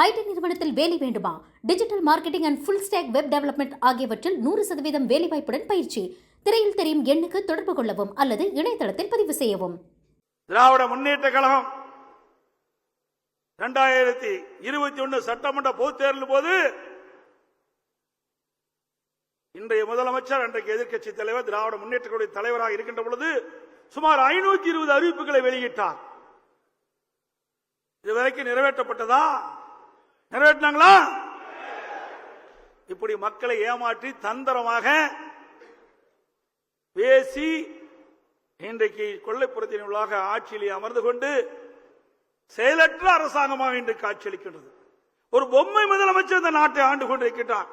ID நிறுவனத்தில் வேலை வேண்டுமா? Digital marketing and full stack web development ஆகியவற்றில் 100% வேலைவாய்ப்புடன் பயிற்சி. திரையில் தெரியும் எண்ணுக்கு தொடர்பு கொள்ளவும் அல்லது இணையதளத்தில் பதிவு செய்யவும். திராவிட முன்னேற்ற கழகம் 2021 சட்டமன்ற பொதுத் தேர்தலின் போது இன்றைய முதலமைச்சர் அன்றைக்கு எதிர்க்கட்சி தலைவர் திராவிட முன்னேற்ற கழக தலைவராக இருக்கின்ற பொழுது சுமார் 520 அறிவிப்புகளை வெளியிட்டார். இதுவரைக்கும் நிறைவேற்றப்பட்டதா? நிறைவேற்றினாங்களா? இப்படி மக்களை ஏமாற்றி தந்திரமாக பேசி இன்றைக்கு கொள்ளைப்புறத்தின் உள்ளாக ஆட்சியில் அமர்ந்து கொண்டு செயலற்ற அரசாங்கமாக இன்றைக்கு ஆட்சியளிக்கின்றது. ஒரு பொம்மை முதலமைச்சர் இந்த நாட்டை ஆண்டு கொண்டிருக்கிறார்.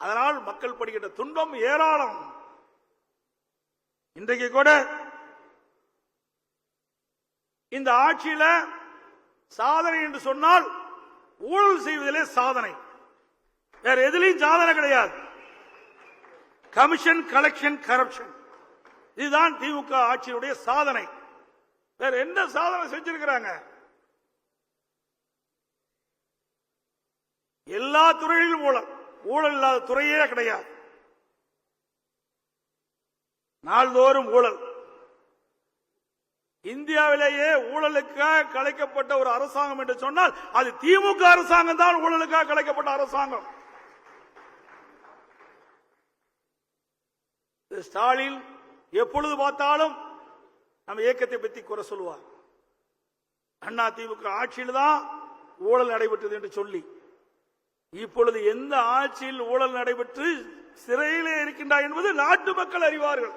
அதனால் மக்கள் படுகின்ற துன்பம் ஏராளம். இன்றைக்கு கூட இந்த ஆட்சியில சாதனை என்று சொன்னால் ஊழல் செய்வதிலே சாதனை, வேற எதிலையும் சாதனை கிடையாது. கமிஷன், கலெக்ஷன், கரப்ஷன், இதுதான் திமுக ஆட்சியுடைய சாதனை. வேற என்ன சாதனை செஞ்சிருக்கிறாங்க? எல்லா துறையிலும் ஊழல், ஊழல் இல்லாத துறையே கிடையாது. நாள்தோறும் ஊழல். இந்தியாவிலேயே ஊழலுக்காக கலைக்கப்பட்ட ஒரு அரசாங்கம் என்று சொன்னால் அது திமுக அரசாங்கம் தான். ஊழலுக்காக கலைக்கப்பட்ட அரசாங்கம். ஸ்டாலின் எப்பொழுது பார்த்தாலும் நம்ம இயக்கத்தை பற்றி குறை சொல்லுவார். அண்ணா திமுக ஆட்சியில் தான் ஊழல் நடைபெற்றது என்று சொல்லி, இப்பொழுது எந்த ஆட்சியில் ஊழல் நடைபெற்று சிறையிலே இருக்கின்றார் என்பது நாட்டு மக்கள் அறிவார்கள்.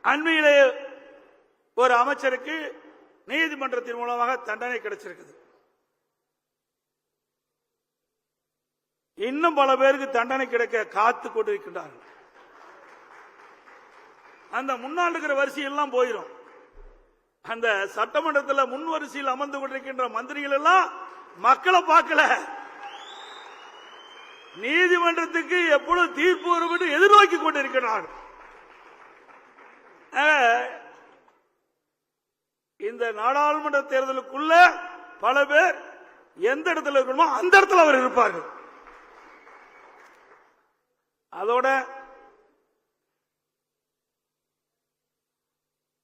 அண்மையிலே ஒரு அமைச்சருக்கு நீதிமன்றத்தின் மூலமாக தண்டனை கிடைச்சிருக்குது. இன்னும் பல பேருக்கு தண்டனை கிடைக்க காத்து கொண்டிருக்கின்றார்கள். அந்த முன்னாள் இருக்கிற வரிசையெல்லாம் போயிடும். அந்த சட்டமன்றத்தில் முன் வரிசையில் அமர்ந்து கொண்டிருக்கின்ற மந்திரிகள் எல்லாம் மக்களை பார்க்கல, நீதிமன்றத்துக்கு எப்பொழுது தீர்ப்பு வரும் என்று எதிர்நோக்கி கொண்டிருக்கிறார்கள். இந்த நாடாளுமன்ற தேர்தலுக்குள்ள பல பேர் எந்த இடத்துல இருக்கணுமோ அந்த இடத்துல அவர் இருப்பார்கள். அதோட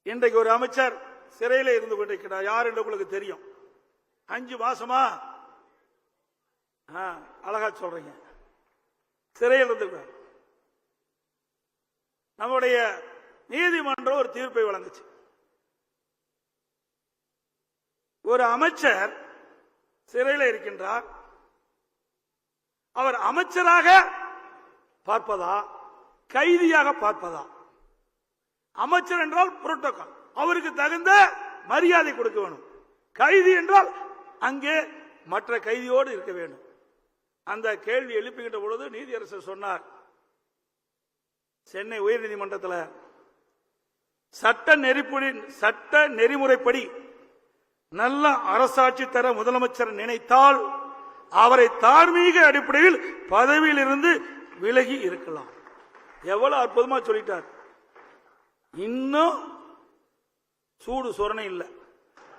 இன்றைக்கு ஒரு அமைச்சர் சிறையில் இருந்து கொண்டிருக்கிறார். யார் என்று உங்களுக்கு தெரியும். 5 மாசமா அழகா சொல்றீங்க, சிறையில் இருந்திருக்கிறார். நம்முடைய நீதிமன்றம் ஒரு தீர்ப்பை வழங்குச்சு. ஒரு அமைச்சர் சிறையில் இருக்கின்றார். அவர் அமைச்சராக பார்ப்பதா, கைதியாக பார்ப்பதா? அமைச்சர் என்றால் புரோட்டோகால், அவருக்கு தகுந்த மரியாதை கொடுக்க வேண்டும். கைதி என்றால் அங்கே மற்ற கைதியோடு இருக்க வேண்டும். அந்த கேள்வி எழுப்புகின்ற பொழுது நீதியரசர் சொன்னார், சென்னை உயர்நீதிமன்றத்தில் சட்ட நெறிமுறைப்படி நல்ல அரசாட்சி தர முதலமைச்சர் நினைத்தால் அவரை தார்மீக அடிப்படையில் பதவியில் இருந்து விலகி இருக்கலாம். எவ்வளவு அற்புதமா சொல்லிட்டார். இன்னும் சூடு சொரணை இல்லை.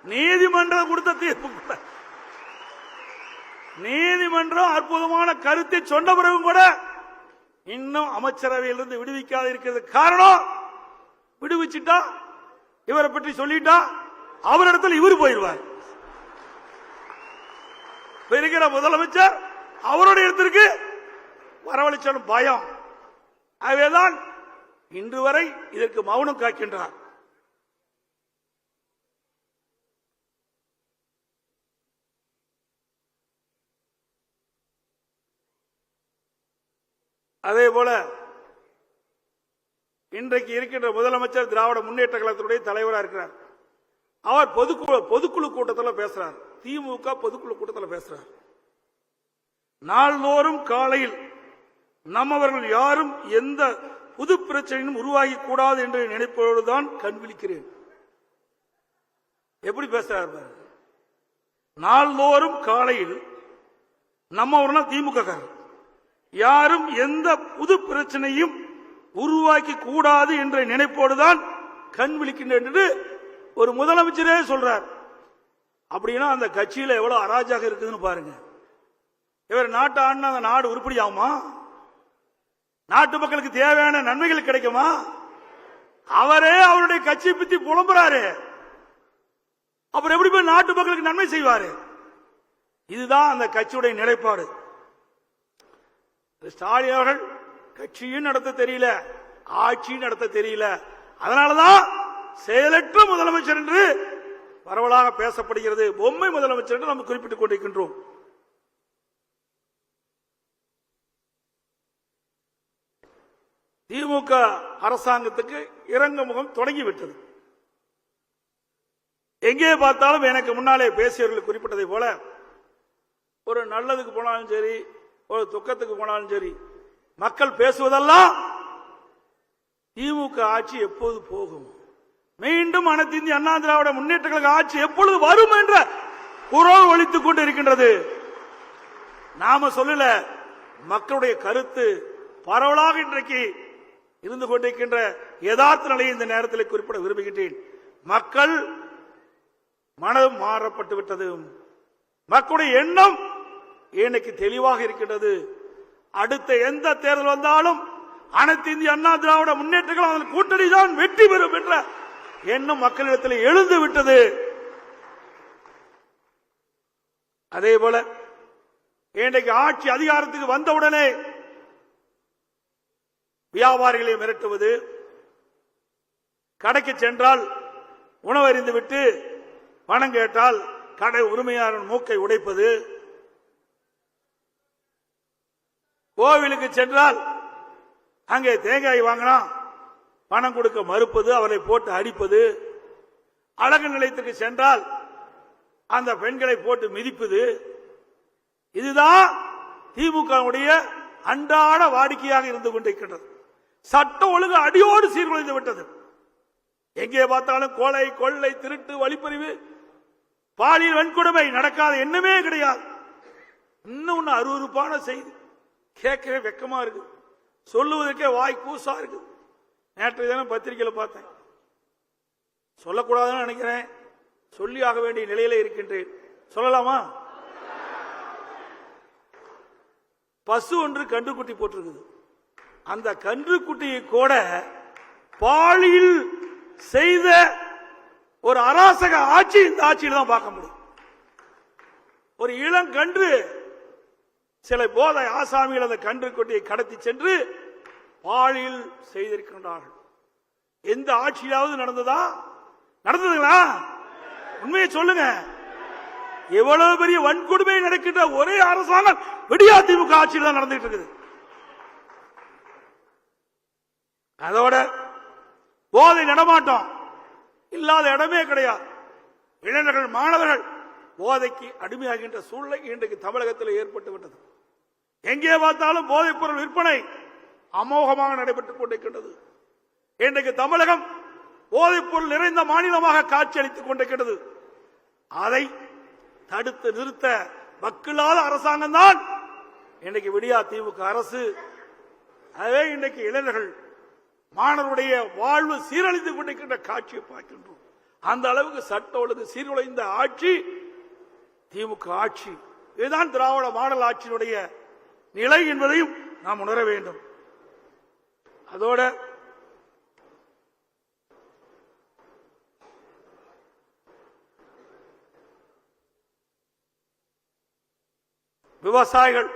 நீதிமன்றம் கொடுத்த தீர்ப்பு கூட, நீதிமன்றம் அற்புதமான கருத்தை சொன்ன பிறகும் கூட இன்னும் அமைச்சரவையிலிருந்து விடுவிக்காத இருக்கிறது. காரணம், விடுவிச்சுட்டா இவரை பற்றி சொல்லிட்டா அவரிடத்தில் இவர் போயிடுவார். இருக்கிற முதலமைச்சர் அவருடைய இடத்திற்கு வரவழைச்சாலும் பயம். ஆகவேதான் இன்று வரை இதற்கு மௌனம் காக்கின்றார். அதே போல இன்றைக்கு இருக்கின்ற முதலமைச்சர் திராவிட முன்னேற்ற கழகத்தினுடைய தலைவராக இருக்கிறார். அவர் பொதுக்குழு கூட்டத்தில் பேசுறார். திமுக பொதுக்குழு கூட்டத்தில் பேசுறார். நாள்தோறும் காலையில் நம்மவர்கள் யாரும் எந்த புது பிரச்சனையும் உருவாகி கூடாது என்று நினைப்போடுதான் கண் விழிக்கிறேன். எப்படி பேசுறார்? நாள்தோறும் காலையில் நம்மவர்கள் திமுக யாரும் எந்த புது பிரச்சனையும் உருவாக்கி கூடாது என்ற நினைப்போடுதான் கண் விழிக்கின்ற என்று ஒரு முதலமைச்சரே சொல்றார். அப்படின்னா அந்த கட்சியில எவ்வளவு அராஜகம் இருக்குதுன்னு பாருங்க. இவர் நாட்டை ஆண்டு அந்த நாடு உருப்படியாகுமா? நாட்டு மக்களுக்கு தேவையான நன்மைகள் கிடைக்குமா? அவரே அவருடைய கட்சியை பத்தி புலம்புறாரு. அப்புறம் எப்படி போய் நாட்டு மக்களுக்கு நன்மை செய்வாரு? இதுதான் அந்த கட்சியுடைய நிலைப்பாடு. ஸ்டாலின் அவர்கள் கட்சியும் நடத்த தெரியல, ஆட்சியும் நடத்த தெரியல. அதனாலதான் செயலற்ற முதலமைச்சர் என்று பரவலாக பேசப்படுகிறது. பொம்மை முதலமைச்சர் என்று நாம் குறிப்பிட்டுக் கொண்டிருக்கின்றோம். திமுக அரசாங்கத்துக்கு இறங்க முகம் தொடங்கிவிட்டது. எங்கே பார்த்தாலும் எனக்கு முன்னாலே பேசியவர்கள் குறிப்பிட்டதை போல ஒரு நல்லதுக்கு போனாலும் சரி, ஒரு துக்கத்துக்கு போனாலும் சரி, மக்கள் பேசுவதெல்லாம் திமுக ஆட்சி எப்போது போகும், மீண்டும் அனைத்து இந்திய அண்ணா திராவிட முன்னேற்ற கழக ஆட்சி எப்பொழுது வரும் என்ற குரல் ஒலித்துக் கொண்டு இருக்கின்றது. நாம சொல்லல, மக்களுடைய கருத்து பரவலாக இன்றைக்கு இருந்து கொண்டிருக்கின்ற யதார்த்த நிலையை இந்த நேரத்தில் குறிப்பிட விரும்புகின்றேன். மக்கள் மனம் மாறப்பட்டு விட்டது. மக்களுடைய எண்ணம் இன்னைக்கு தெளிவாக இருக்கின்றது. அடுத்த எந்த தேர்தல் வந்தாலும் அனைத்து இந்திய அண்ணா திராவிட முன்னேற்ற கழக கூட்டணி தான் வெற்றி பெறும் என்ற எண்ணம் மக்களிடத்தில் எழுந்து விட்டது. அதே போல இன்றைக்கு ஆட்சி அதிகாரத்துக்கு வந்தவுடனே வியாபாரிகளை மிரட்டுவது, கடைக்கு சென்றால் உணவறிந்து விட்டு பணம் கேட்டால் கடை உரிமையாளர் மூக்கை உடைப்பது, கோவிலுக்கு சென்றால் அங்கே தேங்காய் வாங்கினா பணம் கொடுக்க மறுப்பது, அவரை போட்டு அடிப்பது, அழகு நிலையத்துக்கு சென்றால் அந்த பெண்களை போட்டு மிதிப்பது, இதுதான் திமுகவுடைய அன்றாட வாடிக்கையாக இருந்து கொண்டிருக்கின்றது. சட்ட ஒழுங்கு அடியோடு சீர்குலைந்து விட்டது. எங்கே பார்த்தாலும் கொலை, கொள்ளை, திருட்டு, வழிப்பறிவு, பாலியல் வன்கொடுமை நடக்காத எண்ணமே கிடையாது. இன்னும் அருவருப்பான செய்தி, கேட்கவே வெக்கமா இருக்கு, சொல்லுவதற்கே வாய் கூசா இருக்கு. நேற்றைய தினம் பத்திரிகையில் பார்த்தேன், சொல்லக்கூடாதுன்னு நினைக்கிறேன், சொல்லி ஆக வேண்டிய நிலையில இருக்கின்றேன். சொல்லலாமா? பசு ஒன்று கன்றுக்குட்டி போட்டிருக்குது. அந்த கன்றுக்குட்டியை கூட பாலியல் செய்த ஒரு அராசக ஆட்சி இந்த ஆட்சியில் தான் பார்க்க முடியும். ஒரு இளங்கன்று சில போதை ஆசாமிகள் அந்த கன்றுக்குட்டியை கடத்தி சென்று பாலியல் செய்திருக்கின்றார்கள். எந்த ஆட்சியாவது நடந்ததா? நடந்ததுங்களா? உண்மையை சொல்லுங்க. எவ்வளவு பெரிய வன்கொடுமை நடக்கின்ற ஒரே அரசாங்கம் விடியா திமுக ஆட்சியில் தான் நடந்துட்டு இருக்குது. அதோட போதை நடமாட்டம் இல்லாத இடமே கிடையாது. இளைஞர்கள், மாணவர்கள் போதைக்கு அடிமையாகின்ற சூழ்நிலை இன்றைக்கு தமிழகத்தில் ஏற்பட்டு விட்டது. எங்கே பார்த்தாலும் போதைப் பொருள் விற்பனை அமோகமாக நடைபெற்றுக் கொண்டிருக்கின்றது. இன்றைக்கு தமிழகம் போதைப் பொருள் நிறைந்த மாநிலமாக காட்சியளித்துக் கொண்டிருக்கிறது. அதை தடுத்து நிறுத்த வக்கில்லாத அரசாங்கம் தான் இன்றைக்கு விடியா திமுக அரசு. அதே இன்றைக்கு இளைஞர்கள், மாணவருடைய வாழ்வு சீரழிந்து கொண்டிருக்கின்ற காட்சியை பார்க்கின்றோம். அந்த அளவுக்கு சட்ட ஒழுங்கு சீர்குலைந்த ஆட்சி திமுக ஆட்சி. இதுதான் திராவிட மாடல் ஆட்சியினுடைய நிலை என்பதையும் நாம் உணர வேண்டும். அதோட விவசாயிகள்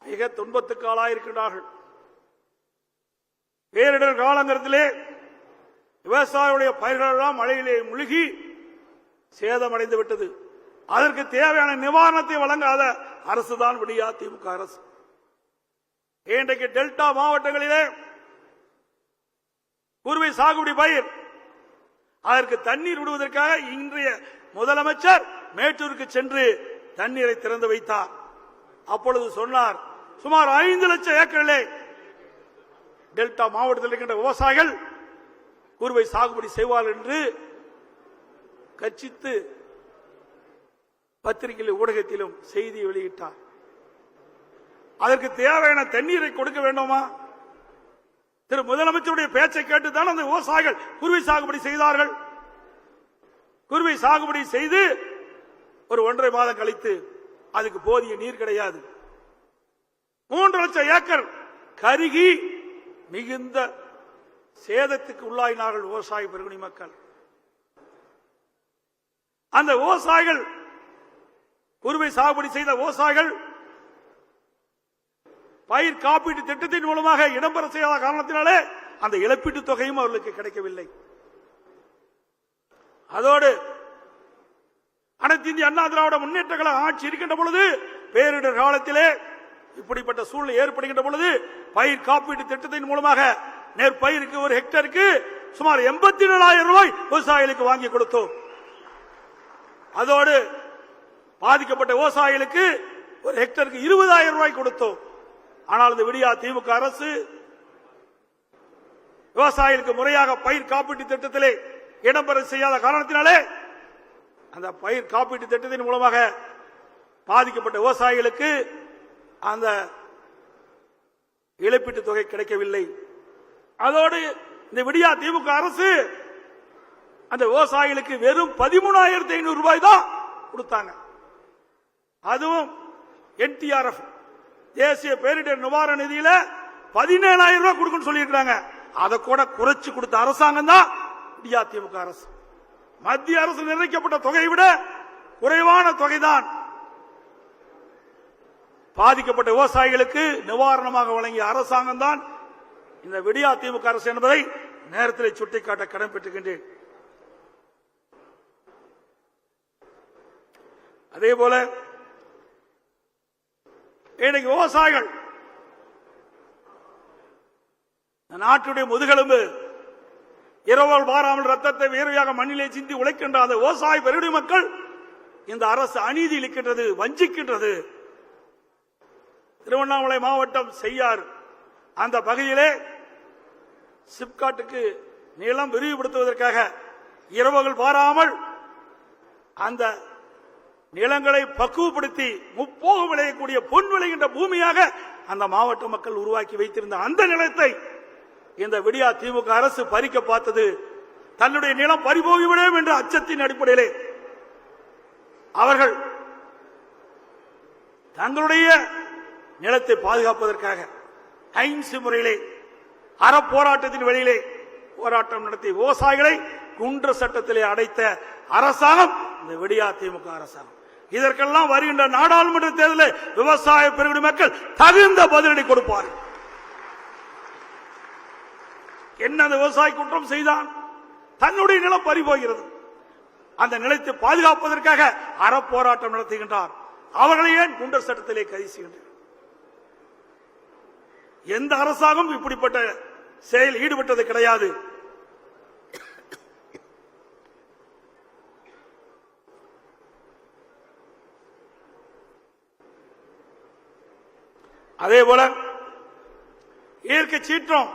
மிக துன்பத்துக்கு ஆளாயிருக்கிறார்கள். பேரிடர் காலங்களிலே விவசாயிகளுடைய பயிர்கள் எல்லாம் மழையிலே முழுகி சேதமடைந்து விட்டது. அதற்கு தேவையான நிவாரணத்தை வழங்காத அரசுதான் விடியா திமுக அரசு. இன்றைக்கு டெல்டா மாவட்டங்களிலே குறுவை சாகுபடி பயிர், அதற்கு தண்ணீர் விடுவதற்காக இன்றைய முதலமைச்சர் மேட்டூருக்கு சென்று தண்ணீரை திறந்து வைத்தார். அப்பொழுது சொன்னார், சுமார் 5 லட்சம் ஏக்கரிலே டெல்டா மாவட்டத்தில் இருக்கின்ற விவசாயிகள் குறுவை சாகுபடி செய்வார்கள் என்று கட்சித்து பத்திரிகையில், ஊடகத்திலும் செய்தி வெளியிட்டார். அதற்கு தேவையான தண்ணீரை கொடுக்க வேண்டுமா? திரு முதலமைச்சருடைய பேச்சை கேட்டுத்தான் அந்த விவசாயிகள் குறுவை சாகுபடி செய்தார்கள். குறுவை சாகுபடி செய்து ஒரு 1.5 மாதம் கழித்து அதுக்கு போதிய நீர் கிடையாது. 3 லட்சம் ஏக்கர் கருகி மிகுந்த சேதத்துக்கு உள்ளாயினார்கள் விவசாய பெருங்குடி மக்கள். அந்த விவசாயிகள், குறுவை சாகுபடி செய்த விவசாயிகள் பயிர் காப்பீட்டு திட்டத்தின் மூலமாக இடம்பெற செய்யாத காரணத்தினாலே அந்த இழப்பீட்டு தொகையும் அவர்களுக்கு கிடைக்கவில்லை. அதோடு அனைத்து இந்திய அண்ணா திராவிட முன்னேற்ற கழக ஆட்சி இருக்கின்ற பொழுது, பேரிடர் காலத்திலே இப்படிப்பட்ட சூழ்நிலை ஏற்படுகின்ற பொழுது பயிர் காப்பீட்டு திட்டத்தின் மூலமாக நெற்பயிருக்கு ஒரு ஹெக்டருக்கு சுமார் 87,000 ரூபாய் விவசாயிகளுக்கு வாங்கி கொடுத்தோம். அதோடு பாதிக்கப்பட்ட விவசாயிகளுக்கு ஒரு ஹெக்டருக்கு 20,000 ரூபாய் கொடுத்தோம். ஆனால் இந்த விடியா திமுக அரசு விவசாயிகளுக்கு முறையாக பயிர் காப்பீட்டு திட்டத்திலே இடம்பெற செய்யாத காரணத்தினாலே அந்த பயிர் காப்பீட்டு திட்டத்தின் மூலமாக பாதிக்கப்பட்ட விவசாயிகளுக்கு அந்த இழப்பீட்டு தொகை கிடைக்கவில்லை. அதோடு இந்த விடியா திமுக அரசு அந்த விவசாயிகளுக்கு வெறும் 13,500 ரூபாய் தான் கொடுத்தாங்க. அதுவும் NTRF தேசிய பேரிடர் நிவாரண நிதியில 17,000 ரூபாய் கொடுக்கணும்னு சொல்லியிருக்காங்க. அதை கூட குறைச்சு கொடுத்த அரசாங்கம் தான் விடியா திமுக அரசு. மத்திய அரசு நிர்ணயிக்கப்பட்ட தொகையை விட குறைவான தொகைதான் பாதிக்கப்பட்ட விவசாயிகளுக்கு நிவாரணமாக வழங்கிய அரசாங்கம் தான் இந்த விடியா திமுக அரசு என்பதை நேரத்தில் சுட்டிக்காட்ட கடமைப்பட்டிருக்கின்றேன். அதே போல இன்னைக்கு விவசாயிகள் நாட்டுடைய முதுகெலும்பு, இரவல் பாராமல் ரத்தத்தை வேர்வையாக மண்ணிலே சிந்தி உழைக்கின்ற அந்த விவசாய பெருங்குடி மக்கள் இந்த அரசு அநீதி இழைக்கின்றது, வஞ்சிக்கின்றது. திருவண்ணாமலை மாவட்டம் செய்யார் அந்த பகுதியிலே சிப்காட்டுக்கு நிலம் விரிவுபடுத்துவதற்காக இரவுகள் பாராமல் அந்த நிலங்களை பக்குவப்படுத்தி முப்போகம் விளையக்கூடிய பொன் விளைகின்ற பூமியாக அந்த மாவட்ட மக்கள் உருவாக்கி வைத்திருந்த அந்த நிலத்தை இந்த விடியா திமுக அரசு பறிக்க பார்த்தது. தன்னுடைய நிலம் பறிபோகிவிடும் என்ற அச்சத்தின் அடிப்படையிலே அவர்கள் தங்களுடைய நிலத்தை பாதுகாப்பதற்காக அஹிம்சை முறையிலே அறப்போராட்டத்தின் வழியிலே போராட்டம் நடத்திய விவசாயிகளை குன்ற சட்டத்திலே அடைத்த அரசாங்கம் இந்த விடியா திமுக அரசாங்கம். இதற்கெல்லாம் வருகின்ற நாடாளுமன்ற தேர்தலில் விவசாய பெருங்குடி மக்கள் தகுந்த பதிலடி கொடுப்பார்கள். என்ன அந்த விவசாய குற்றம் செய்தான்? தன்னுடைய நிலம் பறிபோகிறது. அந்த நிலத்தை பாதுகாப்பதற்காக அறப்போராட்டம் நடத்துகின்றார். அவர்களை ஏன் குண்டர் சட்டத்திலே கைது செய்கின்றனர்? எந்த அரசாங்கம் இப்படிப்பட்ட செயல் ஈடுபட்டது கிடையாது. அதே போல இயற்கை சீற்றம்,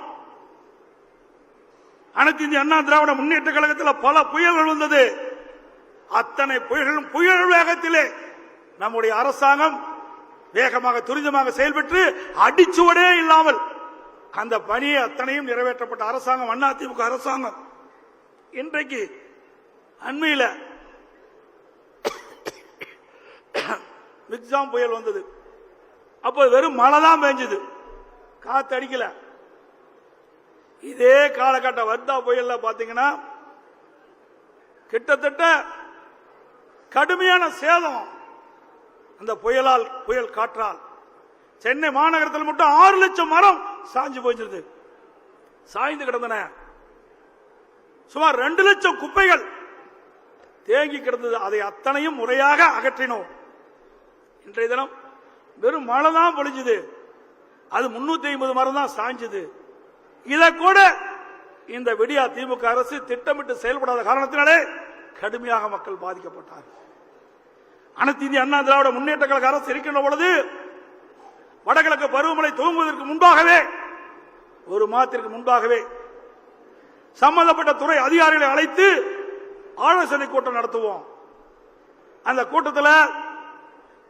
அனைத்து இந்திய அண்ணா திராவிட முன்னேற்ற கழகத்தில் பல புயல்கள் வந்தது. அத்தனை புயல்களும் புயல் வேகத்திலே நம்முடைய அரசாங்கம் வேகமாக துரிதமாக செயல்பட்டு அடிச்சுவடே இல்லாமல் அந்த பணியை அத்தனையும் நிறைவேற்றப்பட்ட அரசாங்கம் அதிமுக அரசாங்கம். இன்றைக்கு அண்மையில் மிக்ஸாம் புயல் வந்தது. அப்போ வெறும் மழை தான் பெஞ்சது, காத்து அடிக்கல. இதே காலகட்ட வர்தா புயல்ல பாத்தீங்கன்னா கிட்டத்தட்ட கடுமையான சேதம் அந்த புயல் காற்றால். சென்னை மாநகரத்தில் மட்டும் 6 லட்சம் மரம் சாஞ்சு போயிருந்தது, சாய்ந்து கிடந்தன. சுமார் 2 லட்சம் குப்பைகள் தேங்கி கிடந்தது. அதை அத்தனையும் முறையாக அகற்றினோம். இன்றைய தினம் வெறும் மழை தான் பொழிஞ்சது, அது 350 மரம் தான் சாய்ஞ்சது. இதை கூட இந்த விடியா திமுக அரசு திட்டமிட்டு செயல்படாத காரணத்தினாலே கடுமையாக மக்கள் பாதிக்கப்பட்டார். அனைத்து இந்திய அண்ணா திராவிட முன்னேற்ற கழக அரசு இருக்கின்ற பொழுது வடகிழக்கு பருவமழை துவங்குவதற்கு முன்பாகவே, 1 மாதத்திற்கு முன்பாகவே சம்பந்தப்பட்ட துறை அதிகாரிகளை அழைத்து ஆலோசனை கூட்டம் நடத்துவோம். அந்த கூட்டத்தில்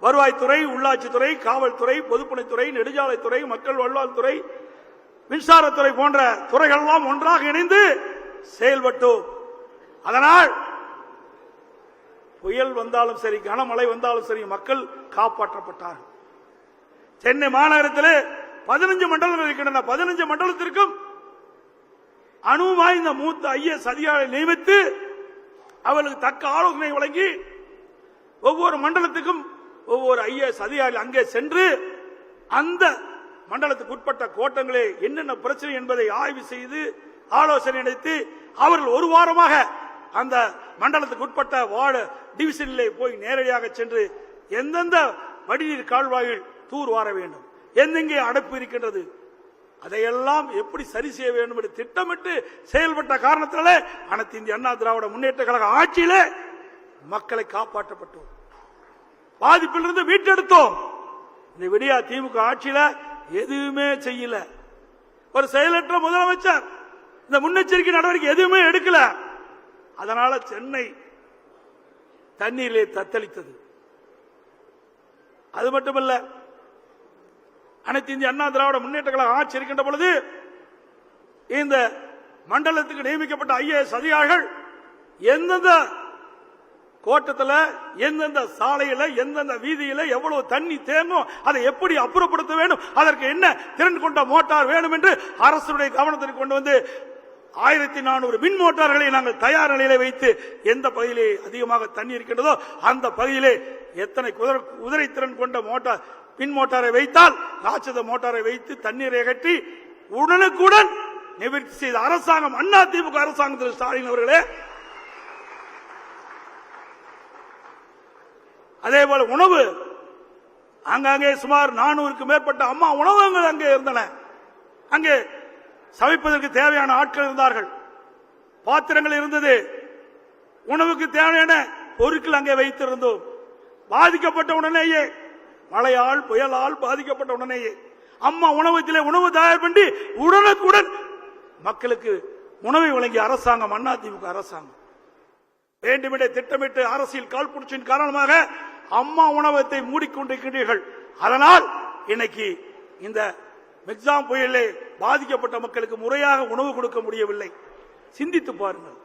வருவாய்த்துறை, உள்ளாட்சித்துறை, காவல்துறை, பொதுப்பணித்துறை, நெடுஞ்சாலைத்துறை, மக்கள் நல்வாழ்வுத்துறை, மின்சாரத்துறை போன்ற துறைகள் எல்லாம் ஒன்றாக இணைந்து செயல்பட்டோம். அதனால் புயல் வந்தாலும் சரி, கனமழை வந்தாலும் சரி, மக்கள் காப்பாற்றப்பட்டார்கள். சென்னை மாநகரத்தில் 15 மண்டலங்கள் இருக்கின்றன. 15 மண்டலத்திற்கும் அனுபவம் இந்த மூத்த ஐஏஎஸ் அதிகாரிகளை நியமித்து அவர்களுக்கு தக்க ஆலோசனை வழங்கி ஒவ்வொரு மண்டலத்துக்கும் ஒவ்வொரு ஐஏஎஸ் அதிகாரிகள் அங்கே சென்று அந்த மண்டலத்துக்கு உட்பட்ட கோட்டங்களே என்னென்ன பிரச்சனை என்பதை ஆய்வு செய்து ஆலோசனை நடத்தி அவர்கள் ஒரு வாரமாக அந்த மண்டலத்துக்கு உட்பட்ட வார்டு டிவிஷனிலே போய் நேரடியாக சென்று எந்தெந்த வடிநீர் கால்வாயில் தூர் வார வேண்டும், எந்தெங்கே அடைப்பு இருக்கின்றது, அதையெல்லாம் எப்படி சரி செய்ய வேண்டும் என்று திட்டமிட்டு செயல்பட்ட காரணத்தினாலே அனைத்து இந்திய அண்ணா திராவிட முன்னேற்ற கழக ஆட்சியிலே மக்களை காப்பாற்றப்பட்டோம், பாதிப்பிலிருந்து மீட்டெடுத்தோம். இந்த விடியா திமுக ஆட்சியில எதுவுமே செய்யல. ஒரு செயலற்ற முதலமைச்சர் இந்த முன்னெச்சரிக்கை நடவடிக்கை எதுவுமே எடுக்கல. அதனால சென்னை தண்ணீரிலே தத்தளித்தது. அது மட்டுமல்ல, அனைத்து இந்திய அண்ணா திராவிட முன்னேற்ற கழக ஆட்சி இருக்கின்ற பொழுது இந்த மண்டலத்துக்கு நியமிக்கப்பட்ட ஐஏஎஸ் அதிகாரிகள் எந்தெந்த கோட்டத்தில், எந்தெந்த சாலையில, எந்தெந்த வீதியில எவ்வளவு தண்ணி தேங்கும், அதை எப்படி அப்புறப்படுத்த வேண்டும், அதற்கு என்ன திறன் கொண்ட மோட்டார் வேணும் என்று அரசுடைய கவனத்திற்கு கொண்டு வந்து 1400 மின் மோட்டார்களை நாங்கள் தயார் நிலையில வைத்து எந்த பகுதியிலே அதிகமாக தண்ணி இருக்கின்றதோ அந்த பகுதியிலே எத்தனை குதிரை திறன் கொண்ட மோட்டார் மின் மோட்டாரை வைத்தால் ராட்சத மோட்டாரை வைத்து தண்ணீரை அகற்றி உடனுக்குடன் நிவர்த்தி செய்த அரசாங்கம் அண்ணா திமுக அரசாங்கம். திரு ஸ்டாலின் அவர்களே, அதே போல உணவு அங்கே சுமார் 400க்கும் மேற்பட்ட அம்மா உணவகங்கள் அங்கே இருந்தன. அங்கே சமைப்பதற்கு தேவையான ஆட்கள் இருந்தார்கள், பாத்திரங்கள் இருந்தது, உணவுக்கு தேவையான பொருட்கள் அங்கே வைத்திருந்தோம். பாதிக்கப்பட்ட உடனேயே, மழையால் புயலால் பாதிக்கப்பட்ட உடனேயே அம்மா உணவகத்திலே உணவு தயார் பண்ணி உடனுக்குடன் மக்களுக்கு உணவை வழங்கிய அரசாங்கம் அண்ணா திமுக அரசாங்கம். வேண்டுமென்றே திட்டமிட்டு அரசியல் காழ்ப்புணர்ச்சியின் காரணமாக அம்மா உணவகத்தை மூடிக்கொண்டிருக்கிறீர்கள். அதனால் இன்னைக்கு இந்த மெக்ஸாம் புயலிலே பாதிக்கப்பட்ட மக்களுக்கு முறையாக உணவு கொடுக்க முடியவில்லை. சிந்தித்து பாருங்கள்.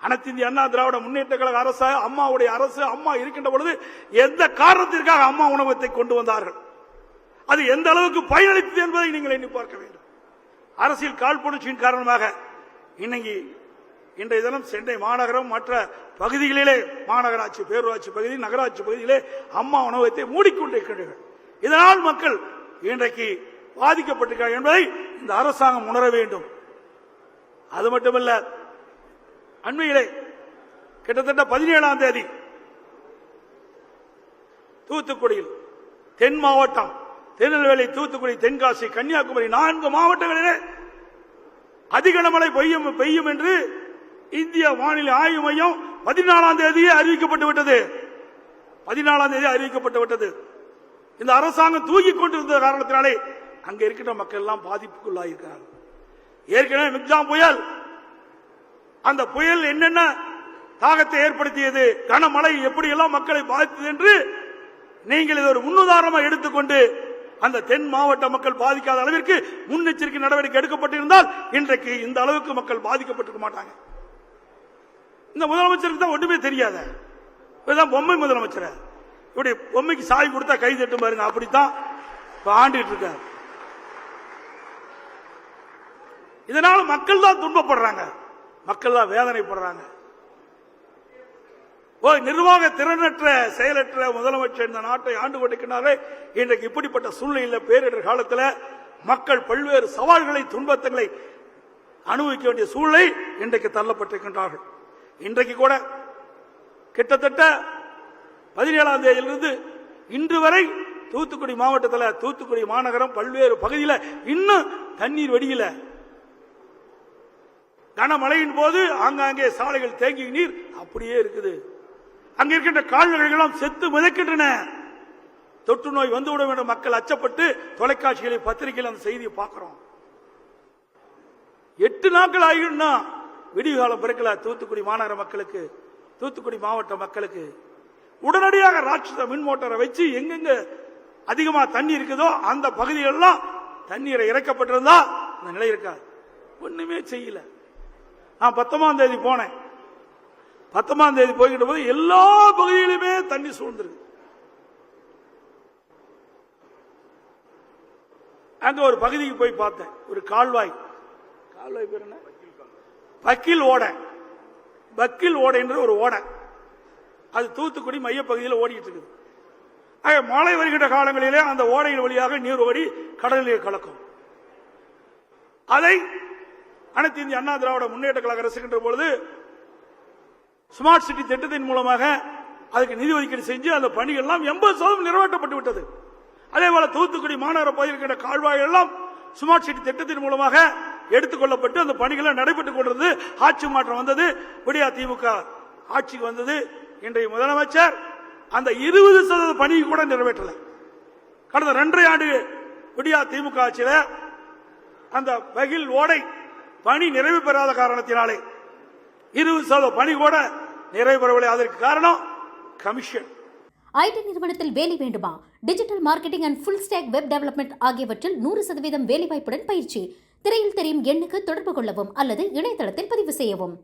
அனைத்து இந்திய அண்ணா திராவிட முன்னேற்ற கழக அரசு, அம்மாவுடைய அரசு, அம்மா இருக்கின்ற பொழுது எந்த காரணத்திற்காக அம்மா உணவகத்தை கொண்டு வந்தார்கள், அது எந்த அளவுக்கு பயனளித்தது என்பதை நீங்கள் எண்ணி பார்க்க வேண்டும். அரசியல் காழ்ப்புணர்ச்சியின் காரணமாக இன்னைக்கு இன்றைய தினம் சென்னை மாநகரம் மற்ற பகுதிகளிலே, மாநகராட்சி, பேரூராட்சி பகுதி, நகராட்சி பகுதியிலே அம்மா உணவகத்தை மூடிக்கொண்டிருக்கிறார்கள். இதனால் மக்கள் இன்றைக்கு பாதிக்கப்பட்டிருக்கிறார்கள் என்பதை இந்த அரசாங்கம் உணர வேண்டும். அது மட்டுமல்ல, அண்மையிலே கிட்டத்தட்ட 17ஆம் தேதி தூத்துக்குடியில், தென் மாவட்டம், திருநெல்வேலி, தூத்துக்குடி, தென்காசி, கன்னியாகுமரி 4 மாவட்டங்களிலே அதிக மழை பெய்யும் என்று இந்திய வானிலை ஆய்வு மையம் 14ஆம் தேதியே அறிவிக்கப்பட்டு விட்டது. 14ஆம் தேதி அறிவிக்கப்பட்டு விட்டது. இந்த அரசாங்கம் தூக்கிக் கொண்டிருந்த காரணத்தினாலே அங்க இருக்கின்ற மக்கள் எல்லாம் பாதிப்புக்குள்ளாயிருக்கிறார்கள். ஏற்கனவே மிக்ஜாம் புயல், அந்த புயல் என்னென்ன தாக்கத்தை ஏற்படுத்தியது, கனமழை எப்படி எல்லாம் மக்களை பாதித்தது என்று நீங்கள் இதை ஒரு முன்னுதாரணமாக எடுத்துக்கொண்டு அந்த தென் மாவட்ட மக்கள் பாதிக்காத அளவிற்கு முன்னெச்சரிக்கை நடவடிக்கை எடுக்கப்பட்டிருந்தால் இன்றைக்கு இந்த அளவுக்கு மக்கள் பாதிக்கப்பட்டிருக்க மாட்டாங்க. இந்த முதலமைச்சருக்கு தான் ஒன்றுமே தெரியாத, இதுதான் பொம்மை முதலமைச்சர். இப்படி பொம்மைக்கு சாவி கொடுத்தா கை தட்டும் பாருங்க, அப்படித்தான் ஆண்டிட்டு இருக்காரு. இதனால மக்கள் தான் துன்பப்படுறாங்க, மக்கள் தான் வேதனைப்படுறாங்க. நிர்வாக திறனற்ற, செயலற்ற முதலமைச்சர் இந்த நாட்டை ஆண்டு கொண்டிருக்கிறாரே. இன்றைக்கு இப்படிப்பட்ட சூழ்நிலையில், பேரிடர் காலத்தில் மக்கள் பல்வேறு சவால்களை, துன்பத்தங்களை அனுபவிக்க வேண்டிய சூழ்நிலை இன்றைக்கு தள்ளப்பட்டிருக்கின்றார்கள். இன்றைக்கு கூட கிட்டத்தட்ட 17ஆம் தேதியிலிருந்து இன்று வரை தூத்துக்குடி மாவட்டத்தில், தூத்துக்குடி மாநகரம் பல்வேறு பகுதியில் இன்னும் தண்ணீர் வடியல. கனமழையின் போது ஆங்காங்கே சாலைகள் தேங்கிய நீர் அப்படியே இருக்குது. அங்க இருக்கின்ற கால்நடைகளும் செத்து மிதக்கின்றன. தொற்று நோய் வந்துவிட வேண்டும் மக்கள் அச்சப்பட்டு தொலைக்காட்சிகளில், பத்திரிகையில் அந்த செய்தியை பார்க்கிறோம். 8 நாட்கள் ஆகிடும்னா விடிவு காலம் பிறக்கல. தூத்துக்குடி மாநகர மக்களுக்கு, தூத்துக்குடி மாவட்ட மக்களுக்கு உடனடியாக ராட்சத மின் மோட்டாரை வச்சு எங்கெங்க அதிகமா தண்ணி இருக்குதோ அந்த பகுதிகளெல்லாம் தண்ணீரை இறக்கப்பட்டிருந்தா அந்த நிலை இருக்காது. ஒண்ணுமே செய்யல. நான் 19ஆம் தேதி போனேன். 19ஆம் தேதி போய்கிட்ட போது எல்லா பகுதியிலுமே தண்ணி சூழ்ந்திருக்கு. அங்க ஒரு பகுதிக்கு போய் பார்த்தேன். ஒரு கால்வாய் பேர் என்ன? வக்கீல் ஓடை என்ற ஒரு ஓடை. அது தூத்துக்குடி மையப்பகுதியில் ஓடிட்டு இருக்குது. மழை வருகின்ற காலங்களிலே அந்த ஓடையின் வழியாக நீர் ஓடி கடலிலே கலக்கும். அதை அனைத்து இந்திய அண்ணா திராவிட முன்னேற்ற கழக அரசுகின்ற பொழுது ஸ்மார்ட் சிட்டி திட்டத்தின் மூலமாக அதுக்கு நிதி ஒதுக்கீடு செஞ்சு அந்த பணிகள் எல்லாம் 80% நிறைவேற்றப்பட்டு விட்டது. அதே போல தூத்துக்குடி மாநகர பகுதியில் இருக்கின்ற கால்வாய்கள் எல்லாம் ஸ்மார்ட் சிட்டி திட்டத்தின் மூலமாக எடுத்துக் கொள்ளப்பட்டு அந்த பணிகள் நடைபெற்றுக் கொண்டிருந்தது. ஆட்சி மாற்றம் வந்தது, விடியா திமுக ஆட்சிக்கு வந்தது. இன்றைய முதலமைச்சர் அந்த 20% பணி கூட நிறைவேற்றல. கடந்த 2.5 ஆண்டு விடியா திமுக ஆட்சியில அந்த வகில் ஓடை பணி நிறைவு பெறாத காரணத்தினாலே 20% பணி கூட நிறைவு பெறவில்லை. அதற்கு காரணம் கமிஷன். ஐடி நிறுவனத்தில் வேலை வேண்டுமா? Digital marketing and full stack web development ஆகியவற்றில் 100% வேலைவாய்ப்புடன் பயிற்சி. திரையில் தெரியும் எண்ணுக்கு தொடர்பு கொள்ளவும் அல்லது இணையதளத்தில் பதிவு செய்யவும்.